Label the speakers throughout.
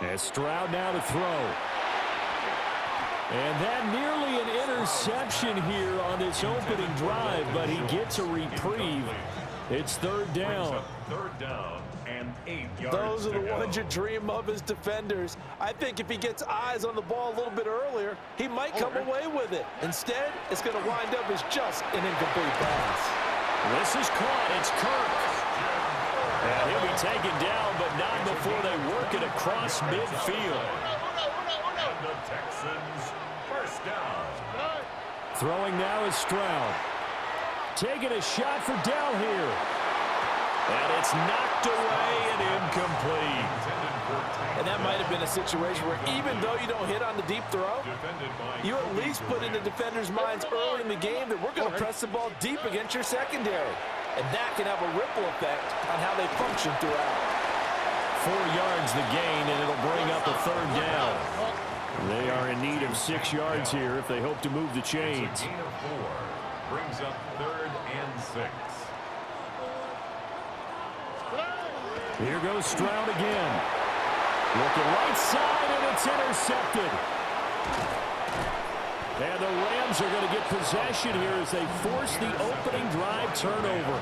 Speaker 1: And Stroud now to throw. And that nearly an interception here on this opening drive, but he gets a reprieve. It's third down.
Speaker 2: Third down and 8 yards.
Speaker 3: Those are the ones you dream of as defenders. I think if he gets eyes on the ball a little bit earlier, he might come away with it. Instead, it's going to wind up as just an incomplete pass.
Speaker 1: This is caught. It's Kirk. And he'll be taken down, but not before they work it across midfield.
Speaker 2: The Texans first down.
Speaker 1: Throwing now is Stroud. Taking a shot for Dell here. And it's knocked away and incomplete.
Speaker 3: And that might have been a situation where even though you don't hit on the deep throw, you at least put in the defenders' minds early in the game that we're going to press the ball deep against your secondary. And that can have a ripple effect on how they function throughout.
Speaker 1: 4 yards the gain, and it'll bring up a third down. They are in need of 6 yards here if they hope to move the chains.
Speaker 2: Gain of 4 brings up 3rd and 6.
Speaker 1: Here goes Stroud again. Looking right side, and it's intercepted. And the Rams are going to get possession here as they force the opening drive turnover.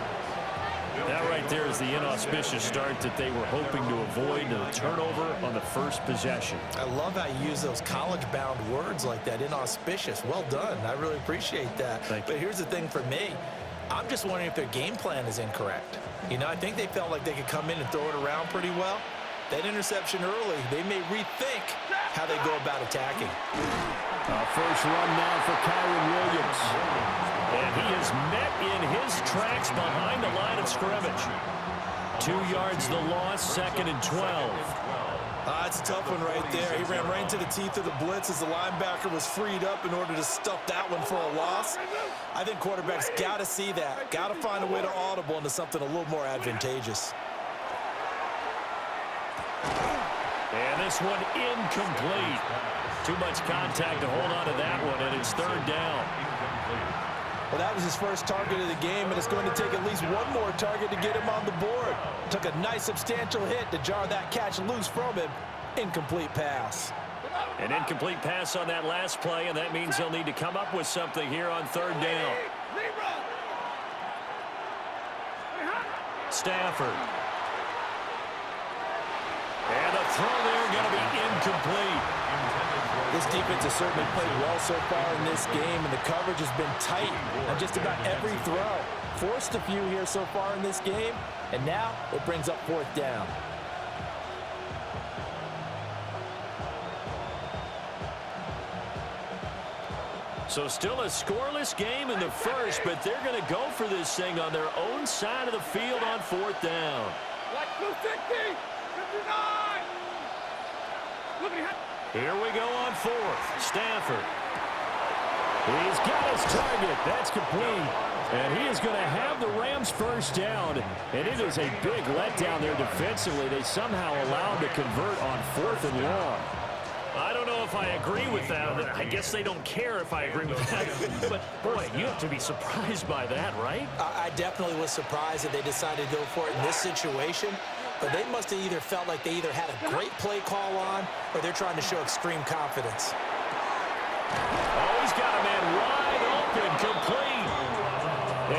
Speaker 1: That right there is the inauspicious start that they were hoping to avoid, the turnover on the first possession.
Speaker 3: I love how you use those college-bound words like that, inauspicious. Well done. I really appreciate that. But here's the thing for me. I'm just wondering if their game plan is incorrect. You know, I think they felt like they could come in and throw it around pretty well. That interception early, they may rethink how they go about attacking.
Speaker 1: First run now for Kyron Williams. And he is met in his tracks behind the line of scrimmage. 2 yards the loss, 2nd and 12.
Speaker 3: That's a tough one right there. He ran right into the teeth of the blitz as the linebacker was freed up in order to stuff that one for a loss. I think quarterbacks got to see that. Got to find a way to audible into something a little more advantageous.
Speaker 1: And this one incomplete. Too much contact to hold on to that one, and it's third down.
Speaker 3: Well, that was his first target of the game, and it's going to take at least one more target to get him on the board. Took a nice substantial hit to jar that catch loose from him. Incomplete pass.
Speaker 1: An incomplete pass on that last play, and that means they'll need to come up with something here on third down. Stafford. And the throw there going to be incomplete.
Speaker 3: This defense has certainly played well so far in this game, and the coverage has been tight on just about every throw. Forced a few here so far in this game, and now it brings up fourth down.
Speaker 1: So still a scoreless game in the first, but they're going to go for this thing on their own side of the field on fourth down. Here we go on fourth. Stafford. He's got his target. That's complete. And he is going to have the Rams first down. And it is a big letdown there defensively. They somehow allowed to convert on 4th and long. I don't know if I agree with that. I guess they don't care if I agree with that. But, boy, you have to be surprised by that, right?
Speaker 3: I definitely was surprised that they decided to go for it in this situation. But they must have either felt like they either had a great play call on or they're trying to show extreme confidence.
Speaker 1: Oh, he's got a man wide open, complete.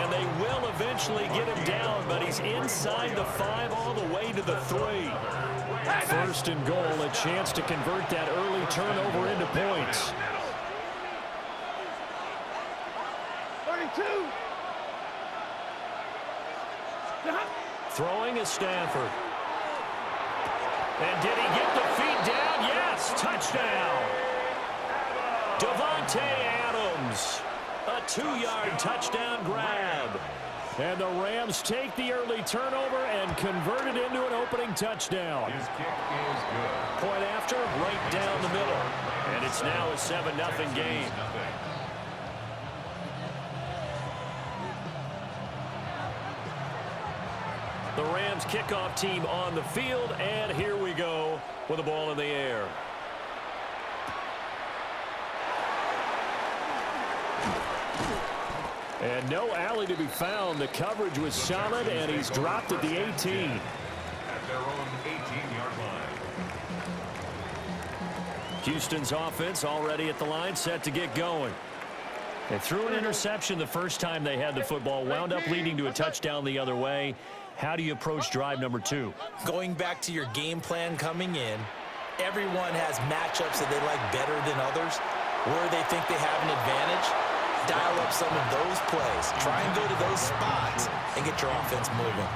Speaker 1: And they will eventually get him down, but he's inside the 5 all the way to the 3. First and goal, a chance to convert that early turnover into points.
Speaker 4: 32.
Speaker 1: Throwing is Stafford. And did he get the feet down? Yes, touchdown. Davante Adams, a 2-yard touchdown grab. And the Rams take the early turnover and convert it into an opening touchdown.
Speaker 2: His kick is good.
Speaker 1: Point after, right down the middle. And it's now a 7-0 game. The Rams kickoff team on the field, and here we go with the ball in the air. And no alley to be found. The coverage was solid, and he's dropped at the 18.
Speaker 2: At their own 18-yard line.
Speaker 1: Houston's offense already at the line, set to get going. They threw an interception the first time they had the football, wound up leading to a touchdown the other way. How do you approach drive number 2?
Speaker 3: Going back to your game plan coming in, everyone has matchups that they like better than others, where they think they have an advantage. Dial up some of those plays. Try and go to those spots and get your offense moving.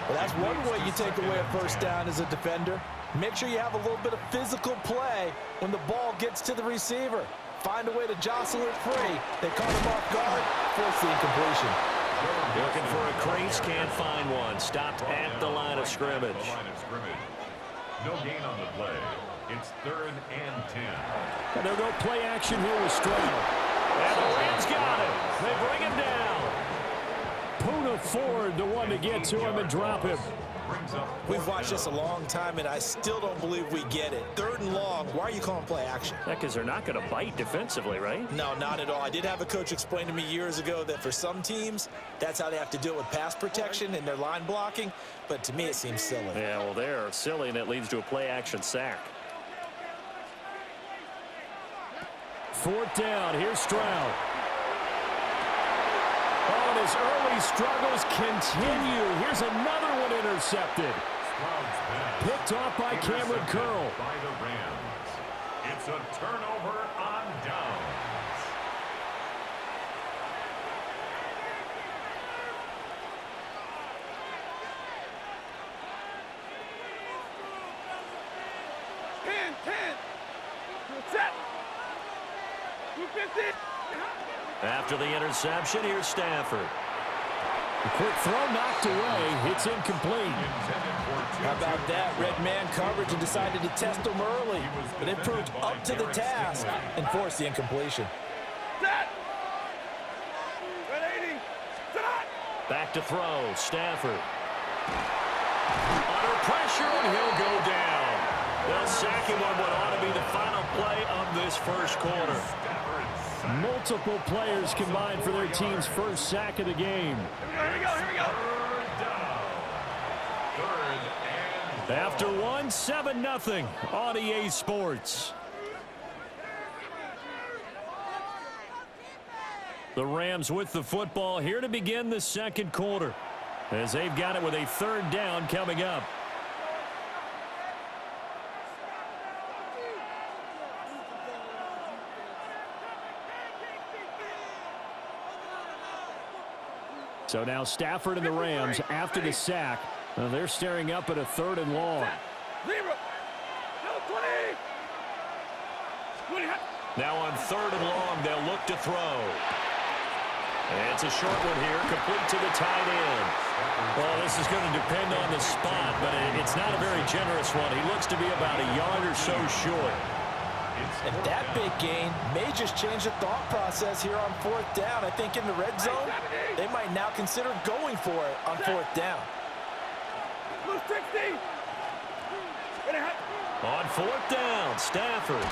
Speaker 4: Well, that's one way you take away a first down as a defender. Make sure you have a little bit of physical play when the ball gets to the receiver. Find a way to jostle it free. They caught him off guard, force the incompletion.
Speaker 1: Looking for a crease, can't find one. Stopped at the line of scrimmage.
Speaker 2: No gain on the play. It's 3rd and 10.
Speaker 1: And they'll go play action here with Stroud. And the Rams got him. They bring him down. Poona Ford, the one to get to him and drop him.
Speaker 3: We've watched this a long time, and I still don't believe we get it. 3rd and long, why are you calling play action?
Speaker 1: Yeah, because they're not going to bite defensively, right?
Speaker 3: No, not at all. I did have a coach explain to me years ago that for some teams, that's how they have to deal with pass protection and their line blocking, but to me it seems silly.
Speaker 1: Yeah, well, they're silly, and it leads to a play action sack. 4th down, here's Stroud. Oh, and his early struggles continue. Here's another one intercepted. Picked off by Cameron Curl.
Speaker 2: By the Rams. It's a turnover on downs.
Speaker 4: Set. 250.
Speaker 1: After the interception, here's Stafford. A quick throw knocked away. It's incomplete.
Speaker 4: How about that? Red man coverage and decided to test him early. But it proved up to the task and forced the incompletion.
Speaker 1: Back to throw. Stafford. Under pressure, and he'll go down. They'll sack him on what ought to be the final play of this first quarter. Multiple players combined for their team's first sack of the game.
Speaker 4: Here we go.
Speaker 1: After one, 7-0 on EA Sports. The Rams with the football here to begin the second quarter, as they've got it with a 3rd down coming up. So now Stafford and the Rams, after the sack, they're staring up at a 3rd and long. Now on 3rd and long, they'll look to throw. And it's a short one here, complete to the tight end. Well, this is going to depend on the spot, but it's not a very generous one. He looks to be about a yard or so short.
Speaker 4: And that big gain may just change the thought process here on 4th down. I think in the red zone, they might now consider going for it on 4th down.
Speaker 1: On 4th down, Stafford.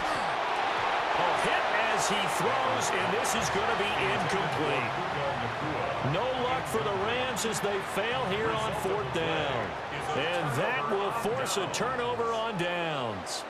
Speaker 1: A hit as he throws, and this is going to be incomplete. No luck for the Rams as they fail here on 4th down. And that will force a turnover on downs.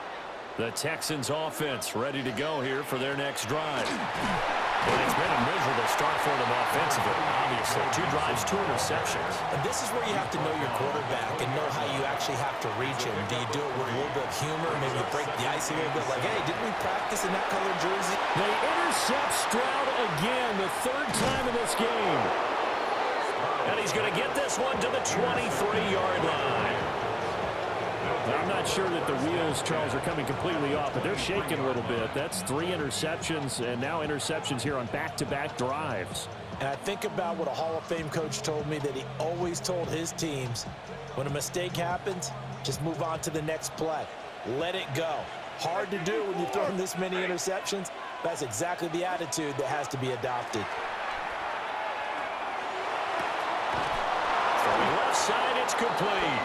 Speaker 1: The Texans offense ready to go here for their next drive. And it's been a miserable start for them offensively, obviously. 2 drives, 2 interceptions.
Speaker 3: And this is where you have to know your quarterback and know how you actually have to reach him. Do you do it with a little bit of humor, maybe break the ice a little bit, like, hey, didn't we practice in that colored jersey?
Speaker 1: They intercept Stroud again, the 3rd time in this game. And he's going to get this one to the 23-yard line. I'm not sure that the wheels, Charles, are coming completely off, but they're shaking a little bit. That's 3 interceptions, and now interceptions here on back-to-back drives.
Speaker 4: And I think about what a Hall of Fame coach told me that he always told his teams, when a mistake happens, just move on to the next play. Let it go. Hard to do when you've thrown this many interceptions. That's exactly the attitude that has to be adopted.
Speaker 1: From the left side, it's complete.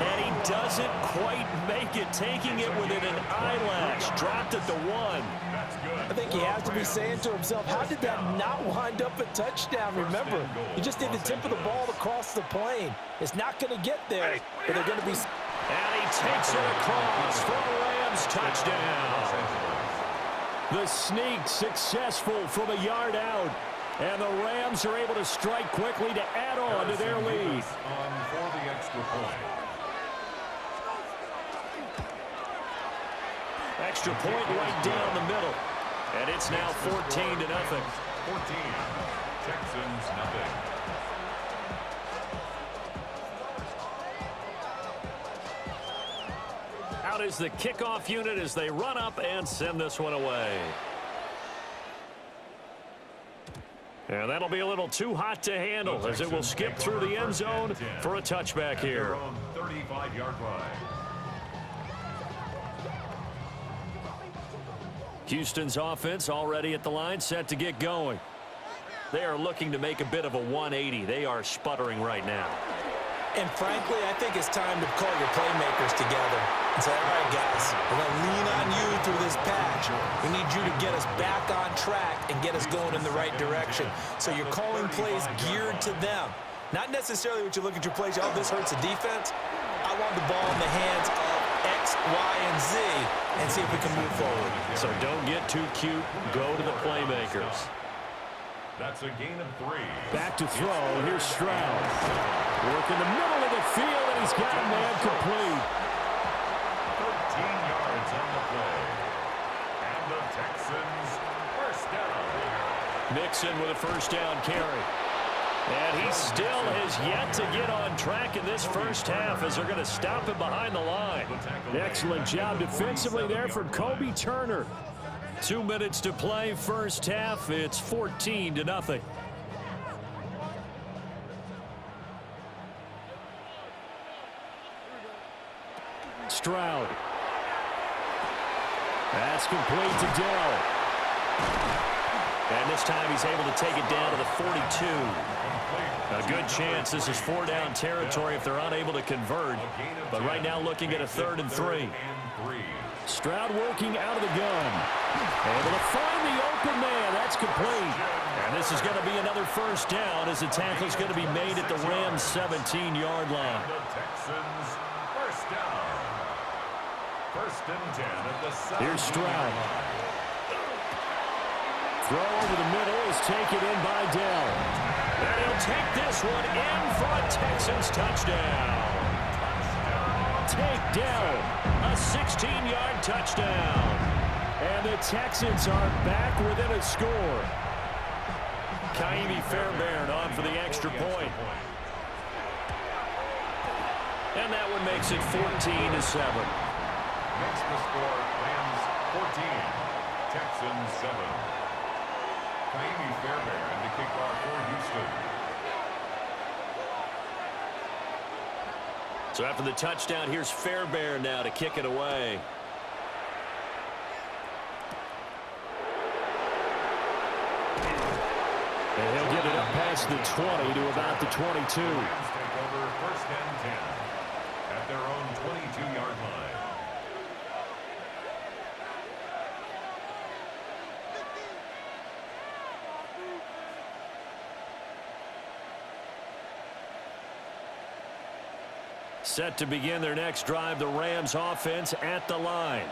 Speaker 1: And he doesn't quite make it, taking it within an eyelash. Dropped at the 1.
Speaker 4: I think he has to be saying to himself, how did that not wind up a touchdown? Remember, he just did the tip of the ball across the plane. It's not going to get there, but they're going to be...
Speaker 1: And he takes it across for a Rams Rams touchdown. The sneak successful from a yard out. And the Rams are able to strike quickly to add on to their lead.
Speaker 2: For the extra point.
Speaker 1: Extra point right down the middle. And it's now 14-0.
Speaker 2: 14. Texans nothing.
Speaker 1: Out is the kickoff unit as they run up and send this one away. And that'll be a little too hot to handle as it will skip through the end zone for a touchback here.
Speaker 2: 35-yard line.
Speaker 1: Houston's offense already at the line, set to get going. They are looking to make a bit of a 180. They are sputtering right now.
Speaker 4: And frankly, I think it's time to call your playmakers together and say, all right, guys, we're going to lean on you through this patch. We need you to get us back on track and get us going in the right direction. So you're calling plays geared to them. Not necessarily what you look at your plays, oh, this hurts the defense. I want the ball in the hands of X, Y, and Z and see if we can move forward.
Speaker 1: So don't get too cute. Go to the playmakers.
Speaker 2: That's a gain of 3.
Speaker 1: Back to throw. Here's Stroud. Work in the middle of the field, and he's got a man complete.
Speaker 2: 13 yards on the play. And the Texans first down.
Speaker 1: Mixon with a first down carry. And he still has yet to get on track in this first half as they're going to stop him behind the line. Excellent job defensively there from Kobe Turner. 2 minutes to play, first half. It's 14-0. Stroud. That's complete to Dell. And this time he's able to take it down to the 42. A good chance this is 4-down territory if they're unable to convert. But right now looking at a 3rd and 3. Stroud working out of the gun. Able to find the open man. That's complete. And this is going to be another first down as the tackle is going to be made at the Rams' 17-yard line.
Speaker 2: The Texans first down. 1st and 10 at the 7.
Speaker 1: Here's Stroud. Throw over the middle is taken in by Dell. And he'll take this one in for a Texans touchdown. Take Dell, a 16-yard touchdown. And the Texans are back within a score. Kaimi Fairbairn on for the extra point. And that one makes it 14-7.
Speaker 2: Makes the score Rams 14, Texans 7. Kaimi Fairbairn to kick off for Houston.
Speaker 1: So after the touchdown, here's Fairbairn now to kick it away. And he'll get it up past the 20 to about the 22.
Speaker 2: Rams take over 1st and 10 at their own 22-yard line.
Speaker 1: Set to begin their next drive, the Rams offense at the line.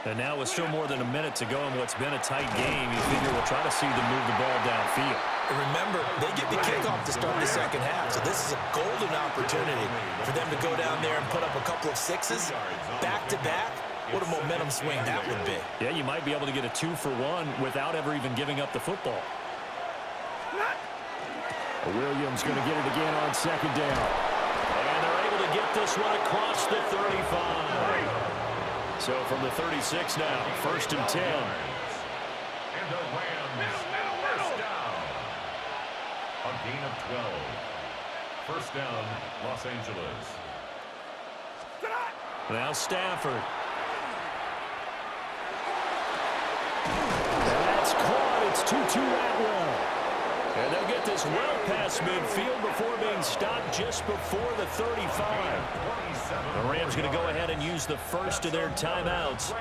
Speaker 1: And now with still more than a minute to go in what's been a tight game, you figure we'll try to see them move the ball downfield.
Speaker 4: And remember, they get the kickoff to start the second half, so this is a golden opportunity for them to go down there and put up a couple of sixes back-to-back. What a momentum swing that would be.
Speaker 1: Yeah, you might be able to get a 2-for-1 without ever even giving up the football. Williams going to get it again on second down. And they're able to get this one across the 35. So from the 36 now, 1st and 10.
Speaker 2: And the Rams first down. A gain of 12. 1st down, Los Angeles.
Speaker 1: Now Stafford. That's caught. It's 2-2 Atwell. And they'll get this well past midfield before being stopped just before the 35. The Rams going to go ahead and use the first of their timeouts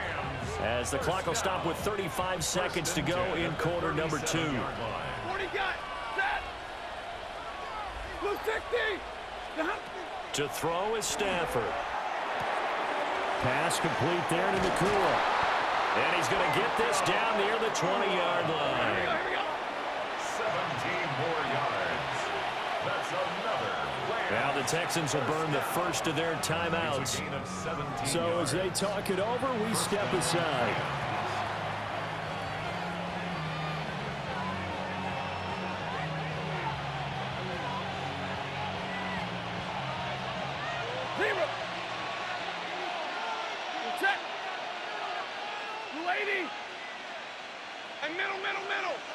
Speaker 1: as the clock will stop with 35 seconds to go in quarter number 2.
Speaker 5: 40 got set. Blue 60.
Speaker 1: To throw is Stafford. Pass complete there to Nakua. And he's going to get this down near the 20-yard line.
Speaker 2: Here we go. 17 more yards. That's another Rams.
Speaker 1: Now the Texans will burn the first of their timeouts. So as they talk it over, we step aside.
Speaker 5: Zero. Check. 280. And middle.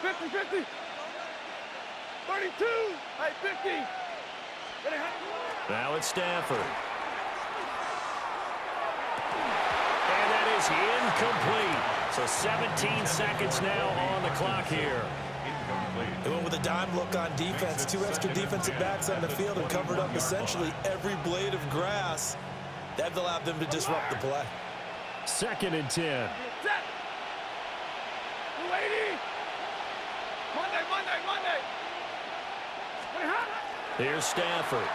Speaker 5: 50. 32. Hey, 50.
Speaker 1: Now it's Stafford. And that is incomplete. So 17 seconds now on the clock here.
Speaker 3: They went with a dime look on defense. 2 extra defensive backs on the field and covered up essentially every blade of grass. That allowed them to disrupt the play.
Speaker 1: 2nd and 10.
Speaker 5: Set. 280. Monday.
Speaker 1: Here's Stafford.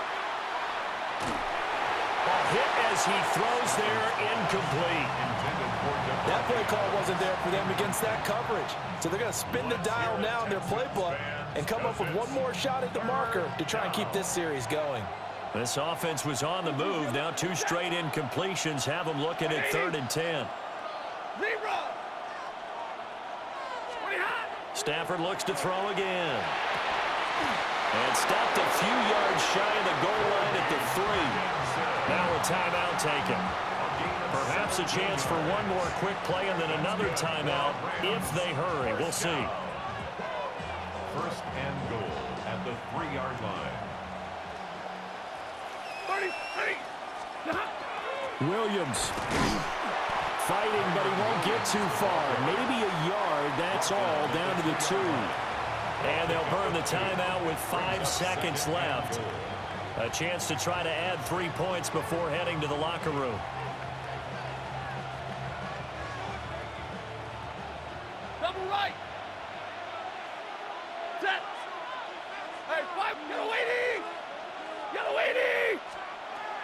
Speaker 1: A hit as he throws there, incomplete.
Speaker 3: That play call wasn't there for them against that coverage. So they're going to spin the dial now in their playbook and come up with one more shot at the marker to try and keep this series going.
Speaker 1: This offense was on the move. Now 2 straight incompletions have them looking at 3rd and 10. Stafford looks to throw again. And stopped a few yards shy of the goal line at the 3. Now a timeout taken. Perhaps a chance for one more quick play and then another timeout if they hurry. We'll see.
Speaker 2: 1st and goal at the 3-yard line.
Speaker 5: 30.
Speaker 1: Williams fighting, but he won't get too far. Maybe a yard, that's all, down to the 2. And they'll burn the timeout with 5 seconds left. A chance to try to add 3 points before heading to the locker room.
Speaker 5: Double right. Set. Hey, 5. Yellow 80.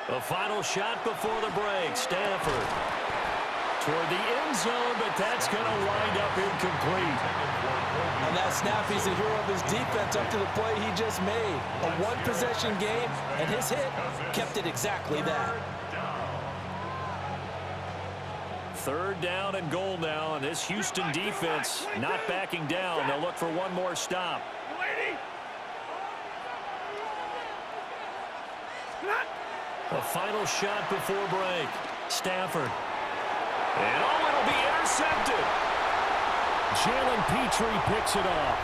Speaker 1: The final shot before the break. Stafford toward the end zone, but that's going to wind up incomplete.
Speaker 3: And that snap, he's the hero of his defense up to the play he just made. A one-possession game, and his hit kept it exactly that.
Speaker 1: 3rd down and goal now, and this Houston defense not backing down. They'll look for one more stop.
Speaker 5: 280.
Speaker 1: The final shot before break. Stafford. And it'll be intercepted. Jalen Petrie picks it off.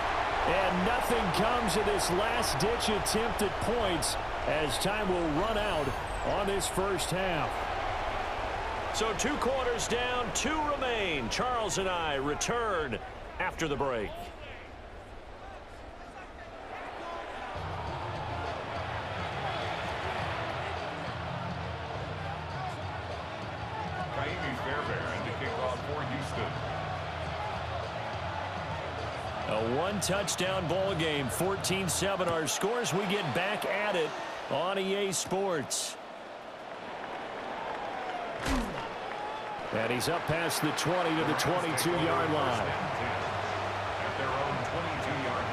Speaker 1: And nothing comes of this last-ditch attempt at points as time will run out on this first half. So 2 quarters down, 2 remain. Charles and I return after the break. A 1-touchdown ball game, 14-7 our scores. We get back at it on EA Sports. And he's up past the 20 to the 22-yard line.
Speaker 2: At their own 22-yard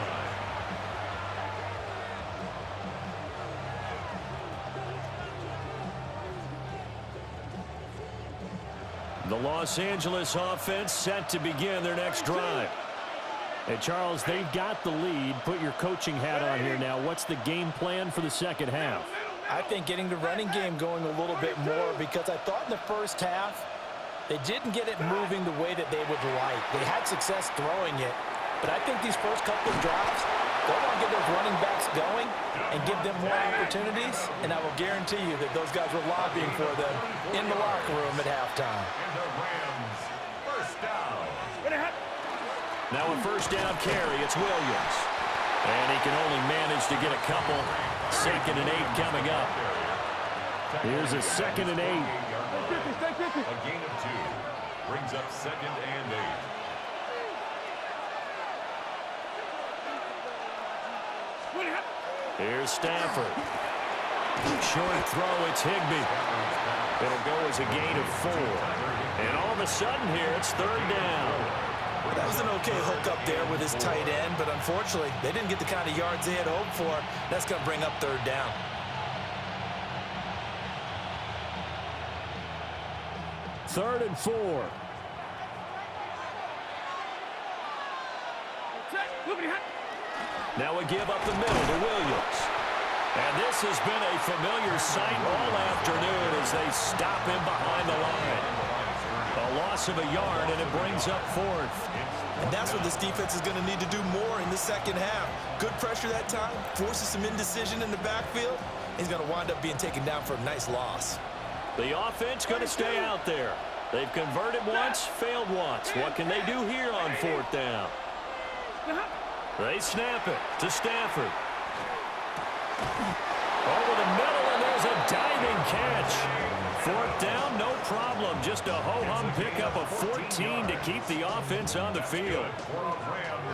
Speaker 2: line.
Speaker 1: The Los Angeles offense set to begin their next drive. Hey, Charles, they've got the lead. Put your coaching hat on here now. What's the game plan for the second half?
Speaker 3: I think getting the running game going a little bit more, because I thought in the first half they didn't get it moving the way that they would like. They had success throwing it, but I think these first couple of drives, they'll want to get those running backs going and give them more opportunities, and I will guarantee you that those guys were lobbying for them in the locker room at halftime.
Speaker 2: And the Rams, first down.
Speaker 1: Now a first down carry, it's Williams. And he can only manage to get a couple. 2nd and 8 coming up. Here's a 2nd and 8.
Speaker 2: A gain of 2 brings up 2nd and 8.
Speaker 1: Here's Stafford. Short throw, it's Higbee. It'll go as a gain of 4. And all of a sudden here, it's third down.
Speaker 3: That was an okay hookup there with his tight end, but unfortunately, they didn't get the kind of yards they had hoped for. That's going to bring up third down.
Speaker 1: Third and 4. Now we give up the middle to Williams. And this has been a familiar sight all afternoon as they stop him behind the line. A loss of a yard, and it brings up 4th.
Speaker 3: And that's what this defense is going to need to do more in the second half. Good pressure that time, forces some indecision in the backfield. He's going to wind up being taken down for a nice loss.
Speaker 1: The offense going to stay out there. They've converted once, failed once. What can they do here on 4th down? They snap it to Stafford. Over the middle, and there's a diving catch. 4th down, no problem. Just a ho-hum pickup of 14 to keep the offense on the field.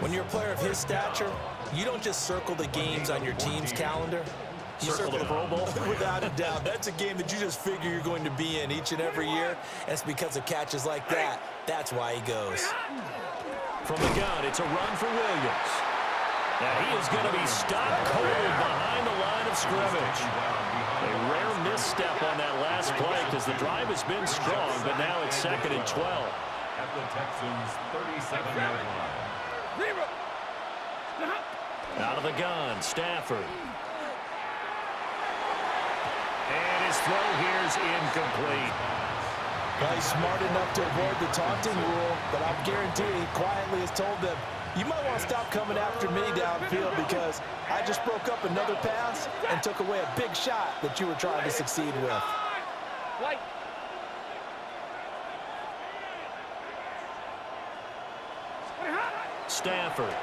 Speaker 3: When you're a player of his stature, you don't just circle the games on your team's calendar. You
Speaker 1: Circle the Pro Bowl?
Speaker 3: Without a doubt. That's a game that you just figure you're going to be in each and every year. And it's because of catches like that. That's why he goes.
Speaker 1: From the gun, it's a run for Williams. Now he is going to be stopped cold behind the line of scrimmage. A rare misstep on that last play because the drive has been strong, but now it's 2nd and 12.
Speaker 2: At the Texans' 37-yard line.
Speaker 1: Out of the gun, Stafford. And his throw here is incomplete.
Speaker 4: Well, he's smart enough to avoid the taunting rule, but I'm guaranteed he quietly has told them, you might want to stop coming after me downfield because I just broke up another pass and took away a big shot that you were trying to succeed with.
Speaker 1: Stafford.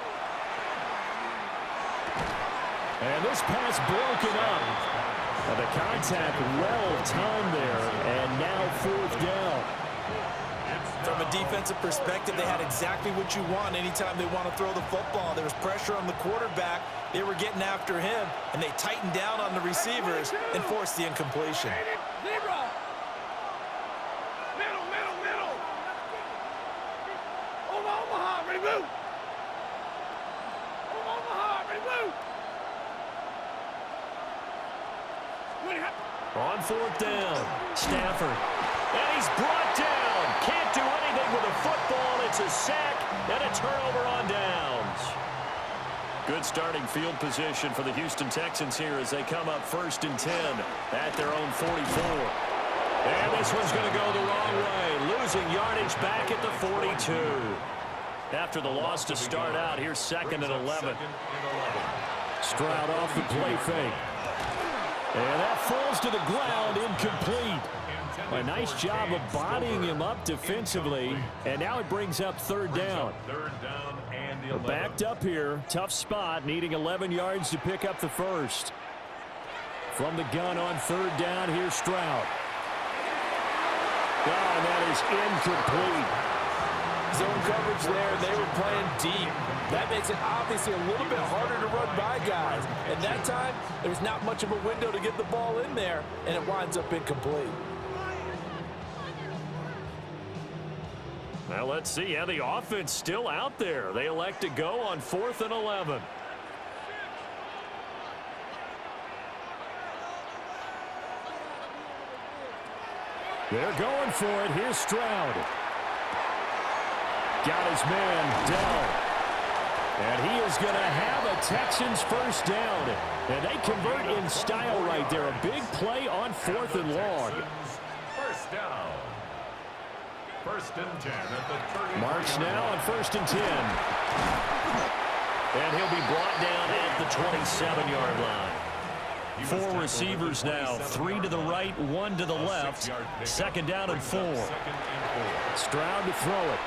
Speaker 1: And this pass broken up. And the contact well timed there, and now 4th down.
Speaker 3: From a defensive perspective, they had exactly what you want anytime they want to throw the football. There was pressure on the quarterback. They were getting after him, and they tightened down on the receivers and forced the incompletion.
Speaker 5: Middle. Omaha, ready, move. Omaha, ready, move.
Speaker 1: On 4th down, Stafford. And he's brought down. Can't do anything with a football. It's a sack and a turnover on downs. Good starting field position for the Houston Texans here as they come up 1st and 10 at their own 44. And this one's going to go the wrong way. Losing yardage back at the 42. After the loss to start out, here's 2nd and 11. Stroud off the play fake. And that falls to the ground, incomplete. A nice job of bodying him up defensively, and now it brings up 3rd down. We're backed up here, tough spot, needing 11 yards to pick up the first. From the gun on 3rd down, here's Stroud. And that is incomplete.
Speaker 4: Zone coverage there, they were playing deep. That makes it obviously a little bit harder to run by guys. And that time, there's not much of a window to get the ball in there, and it winds up incomplete.
Speaker 1: Now let's see how the offense still out there. They elect to go on 4th and 11. They're going for it. Here's Stroud. Got his man, Dell. And he is going to have a Texans first down. And they convert in style right there. A big play on 4th and long.
Speaker 2: First down. 1st and 10 at the 30.
Speaker 1: Marks now on 1st and 10. And he'll be brought down at the 27-yard line. 4 receivers now, 3 to the right, 1 to the left. 2nd down and 4. Stroud to throw it.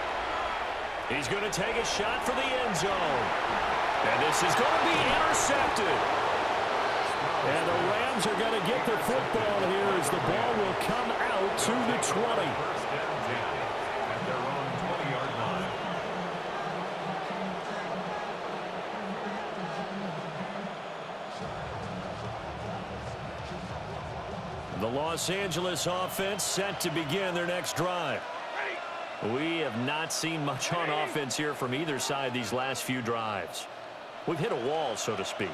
Speaker 1: He's going to take a shot for the end zone. And this is going to be intercepted. And the Rams are going to get the football here as the ball will come out to the 20.
Speaker 2: At their own 20-yard line.
Speaker 1: The Los Angeles offense set to begin their next drive. We have not seen much on offense here from either side these last few drives. We've hit a wall, so to speak.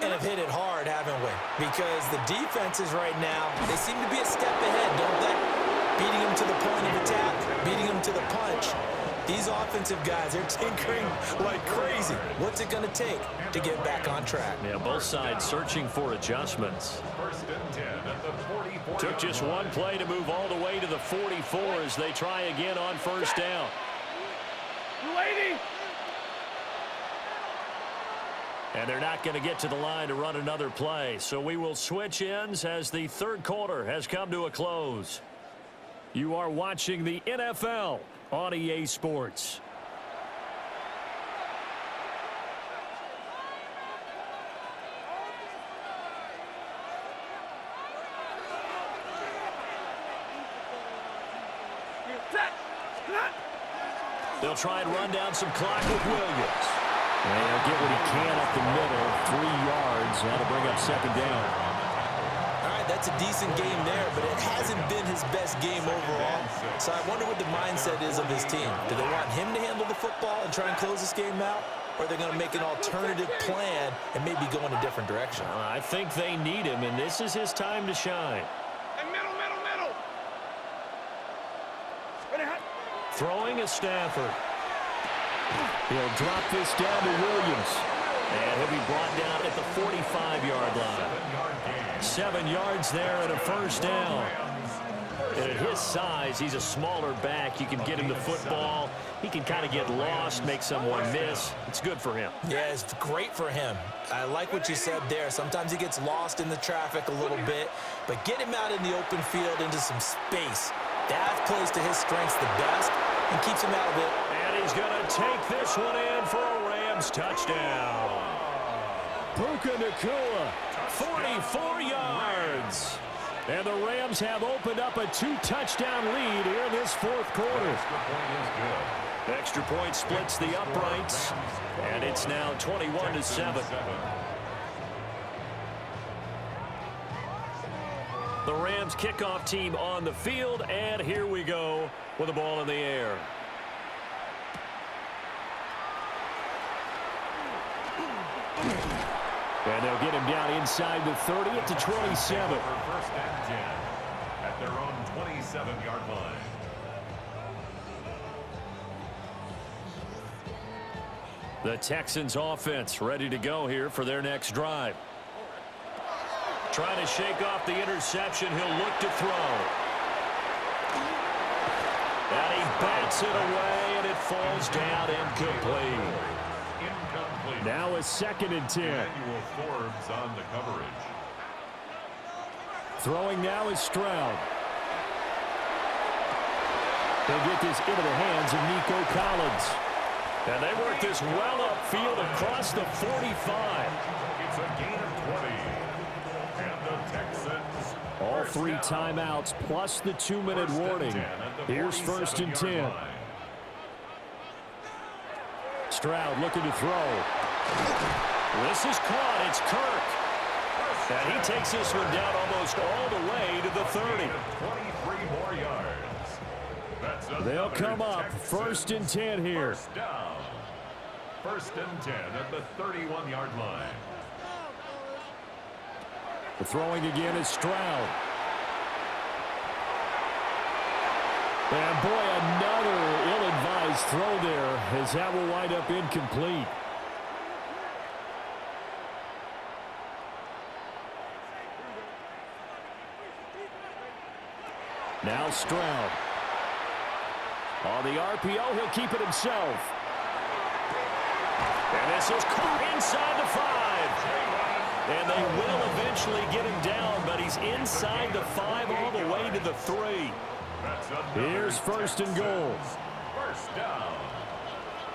Speaker 3: And have hit it hard, haven't we? Because the defenses right now, they seem to be a step ahead, don't they? Beating them to the point of attack, beating them to the punch. These offensive guys, they're tinkering like crazy. What's it going to take to get back on track?
Speaker 1: Yeah, both sides searching for adjustments.
Speaker 2: First and 10 at the 44.
Speaker 1: Took just one play to move all the way to the 44 as they try again on first down.
Speaker 5: Lady.
Speaker 1: And they're not going to get to the line to run another play. So we will switch ends as the third quarter has come to a close. You are watching the NFL on EA Sports. They'll try and run down some clock with Williams. And he'll get what he can up the middle, 3 yards. That'll bring up second down.
Speaker 3: All right, that's a decent game there, but it hasn't been his best game overall. So I wonder what the mindset is of his team. Do they want him to handle the football and try and close this game out? Or are they going to make an alternative plan and maybe go in a different direction?
Speaker 1: I think they need him, and this is his time to shine.
Speaker 5: And middle.
Speaker 1: Throwing is Stafford. He'll drop this down to Williams. And he'll be brought down at the 45-yard line. 7 yards there and a first down. And at his size, he's a smaller back. You can get him the football. He can kind of get lost, make someone miss. It's good for him.
Speaker 3: Yeah, it's great for him. I like what you said there. Sometimes he gets lost in the traffic a little bit, but get him out in the open field into some space. That plays to his strengths the best and keeps him out of it.
Speaker 1: And he's going to take this one in for a Rams touchdown. Puka Nacua, 44 yards. And the Rams have opened up a 2-touchdown lead here in this fourth quarter. Extra point splits the uprights, and it's now 21-7. The Rams kickoff team on the field, and here we go with the ball in the air. And they'll get him down inside the 30 at the 27.
Speaker 2: First and 10 at their own 27-yard line.
Speaker 1: The Texans offense ready to go here for their next drive. Trying to shake off the interception. He'll look to throw. And he bats it away, and it falls down incomplete. Now a 2nd and 10.
Speaker 2: Emmanuel Forbes on the coverage.
Speaker 1: Throwing now is Stroud. They'll get this into the hands of Nico Collins. And they work this well upfield across the 45.
Speaker 2: It's a gain of 20. And the Texans.
Speaker 1: All 3 timeouts plus the 2-minute warning. Here's 1st and 10. Stroud looking to throw. This is caught. It's Kirk. And he takes this one down almost all the way to the 30.
Speaker 2: 23 more yards. That's
Speaker 1: They'll come up.
Speaker 2: Texans
Speaker 1: 1st and 10 here.
Speaker 2: First down. 1st and 10 at the 31-yard line.
Speaker 1: The throwing again is Stroud. And boy, another ill-advised throw there as that will wind up incomplete. Now Stroud. On the RPO, he'll keep it himself. And this is caught inside the 5. And they will eventually get him down, but he's inside the 5 all the way to the 3. Here's 1st and goal.
Speaker 2: First down.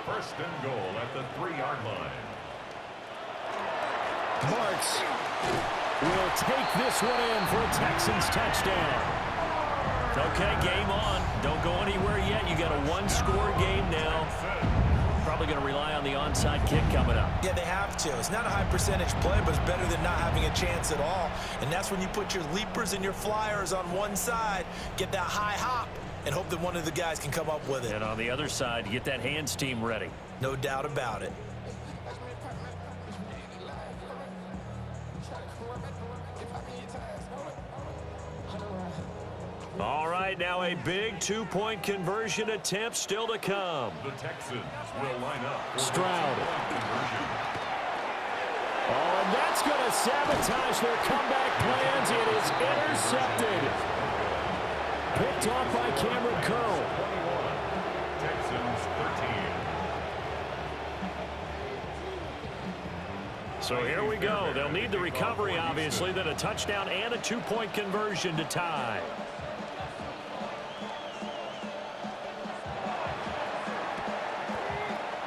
Speaker 2: 1st and goal at the 3-yard line.
Speaker 1: Marks will take this one in for a Texans touchdown. Okay, game on. Don't go anywhere yet. You got a 1-score game now. Probably going to rely on the onside onside kick coming up.
Speaker 3: Yeah, they have to. It's not a high percentage play, but it's better than not having a chance at all. And that's when you put your leapers and your flyers on one side, get that high hop, and hope that one of the guys can come up with it.
Speaker 1: And on the other side, you get that hands team ready.
Speaker 3: No doubt about it.
Speaker 1: All right, now a big two-point conversion attempt still to come.
Speaker 2: The Texans will line up for
Speaker 1: Stroud.
Speaker 2: the conversion.
Speaker 1: Oh, and that's going to sabotage their comeback plans. It is intercepted. Picked off by Cameron Curl.
Speaker 2: 21. Texans 13.
Speaker 1: So here we go. They'll need the recovery, obviously, then a touchdown and a two-point conversion to tie.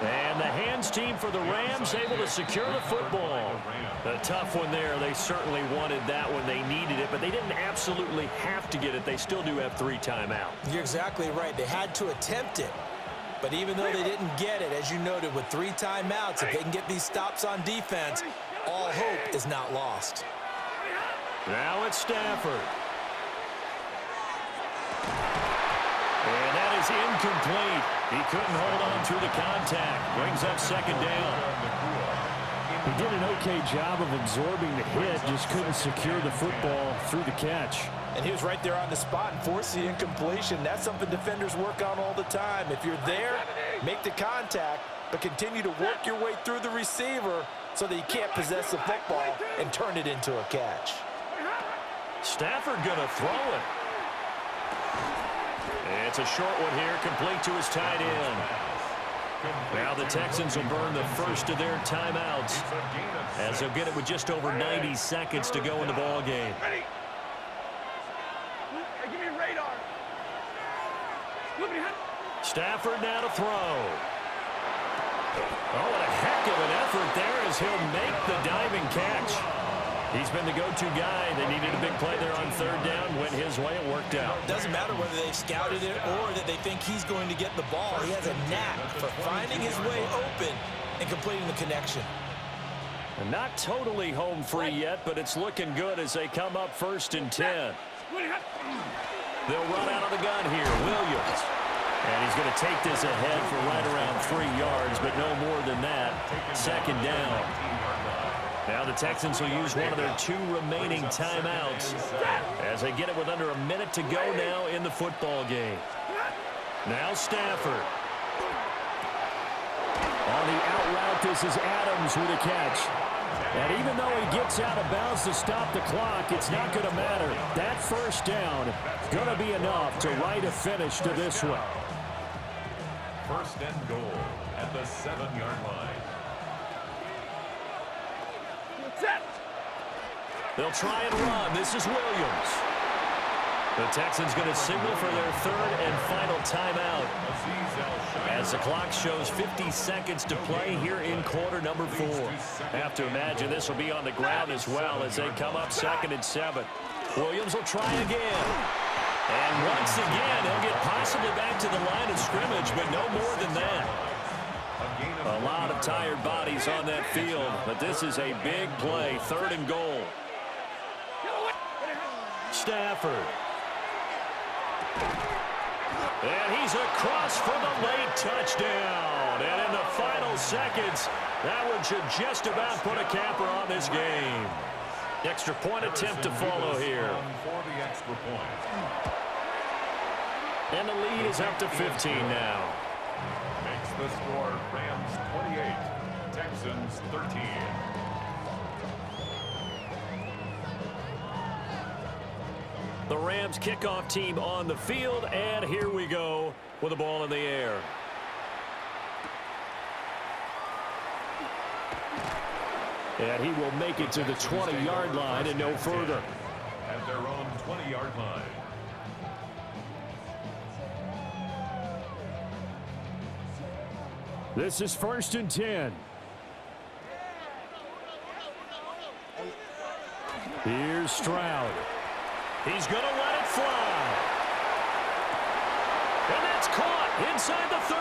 Speaker 1: And the hands team for the Rams able to secure the football. A tough one there. They certainly wanted that when they needed it, but they didn't absolutely have to get it. They still do have 3 timeouts.
Speaker 3: You're exactly right. They had to attempt it. But even though they didn't get it, as you noted, with 3 timeouts, if they can get these stops on defense, all hope is not lost.
Speaker 1: Now it's Stafford. And that is incomplete. He couldn't hold on through the contact. Brings up second down. He did an okay job of absorbing the hit, just couldn't secure the football through the catch.
Speaker 3: And he was right there on the spot and forced the incompletion. That's something defenders work on all the time. If you're there, make the contact, but continue to work your way through the receiver so that you can't possess the football and turn it into a catch.
Speaker 1: Stafford gonna throw it. It's a short one here, complete to his tight end. Now the Texans will burn the first of their timeouts as they'll get it with just over 90 seconds to go in the ball game.
Speaker 5: Ready. Give me radar.
Speaker 1: Stafford now to throw. Oh, what a heck of an effort there as he'll make the diving catch. He's been the go-to guy. They needed a big play there on third down. Went his way. It worked out.
Speaker 3: Doesn't matter whether they've scouted it or that they think he's going to get the ball. He has a knack for finding his way open and completing the connection.
Speaker 1: And not totally home free yet, but it's looking good as they come up 1st and 10. They'll run out of the gun here. Williams. And he's going to take this ahead for right around 3 yards, but no more than that. Second down. Now the Texans will use one of their 2 remaining timeouts as they get it with under a minute to go now in the football game. Now Stafford. On the out route, this is Adams with a catch. And even though he gets out of bounds to stop the clock, it's not going to matter. That first down is going to be enough to write a finish to this one.
Speaker 2: 1st and goal at the 7-yard line.
Speaker 1: They'll try and run. This is Williams. The Texans going to signal for their 3rd and final timeout as the clock shows 50 seconds to play here in quarter number 4. Have to imagine this will be on the ground as well as they come up 2nd and 7. Williams will try again. And once again, he'll get possibly back to the line of scrimmage, but no more than that. A lot of tired bodies on that field, but this is a big play, 3rd and goal. Stafford. And he's across for the late touchdown. And in the final seconds, that one should just about put a capper on this game. Extra point attempt to follow here.
Speaker 2: For the extra point.
Speaker 1: And the lead is up to 15 now.
Speaker 2: Makes the score Rams 28, Texans 13.
Speaker 1: The Rams kickoff team on the field, and here we go with the ball in the air. And he will make it to the 20-yard line and no further.
Speaker 2: At their own 20-yard line.
Speaker 1: This is 1st and 10. Here's Stroud. He's going to let it fly. And that's caught inside the 30.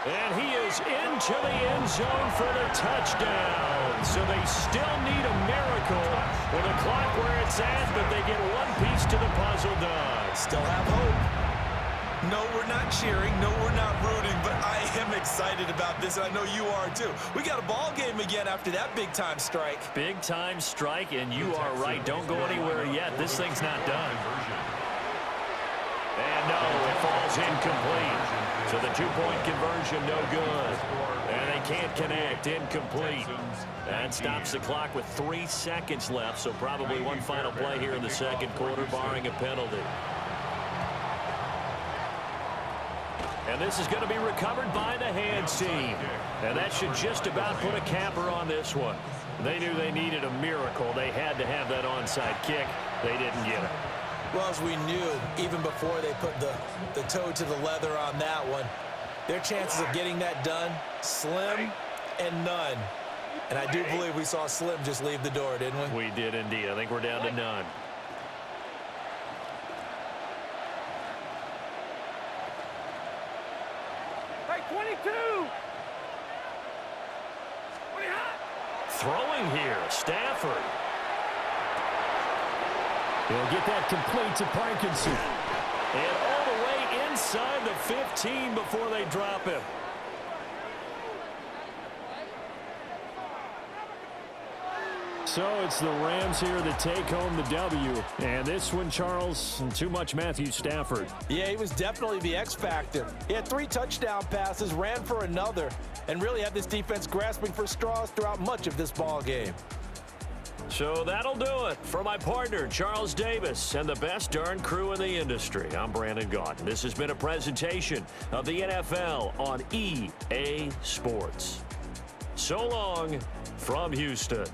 Speaker 1: And he is into the end zone for the touchdown. So they still need a miracle with the clock where it's at, but they get one piece to the puzzle done.
Speaker 3: Still have hope. No, we're not cheering. No, we're not rooting, but I am excited about this, and I know you are too. We got a ball game again after that big-time strike.
Speaker 1: Big-time strike, and you are right. Don't go anywhere yet. This thing's not done. And no, it falls incomplete. So the two-point conversion, no good. And they can't connect, incomplete. That stops the clock with 3 seconds left, so probably one final play here in the second quarter, barring a penalty. And this is going to be recovered by the hands team. And that should just about put a capper on this one. They knew they needed a miracle. They had to have that onside kick. They didn't get it.
Speaker 3: Well, as we knew, even before they put the toe to the leather on that one, their chances of getting that done, slim and none. And I do believe we saw Slim just leave the door, didn't we?
Speaker 1: We did indeed. I think we're down to none.
Speaker 5: Hey, 22!
Speaker 1: Throwing here, Stafford.
Speaker 4: He'll get that complete to Parkinson.
Speaker 1: And all the way inside the 15 before they drop him.
Speaker 4: So it's the Rams here that take home the W. And this one, Charles, too much Matthew Stafford.
Speaker 3: Yeah, he was definitely the X factor. He had 3 touchdown passes, ran for another, and really had this defense grasping for straws throughout much of this ball game.
Speaker 1: So that'll do it for my partner, Charles Davis, and the best darn crew in the industry. I'm Brandon Gaudin. This has been a presentation of the NFL on EA Sports. So long from Houston.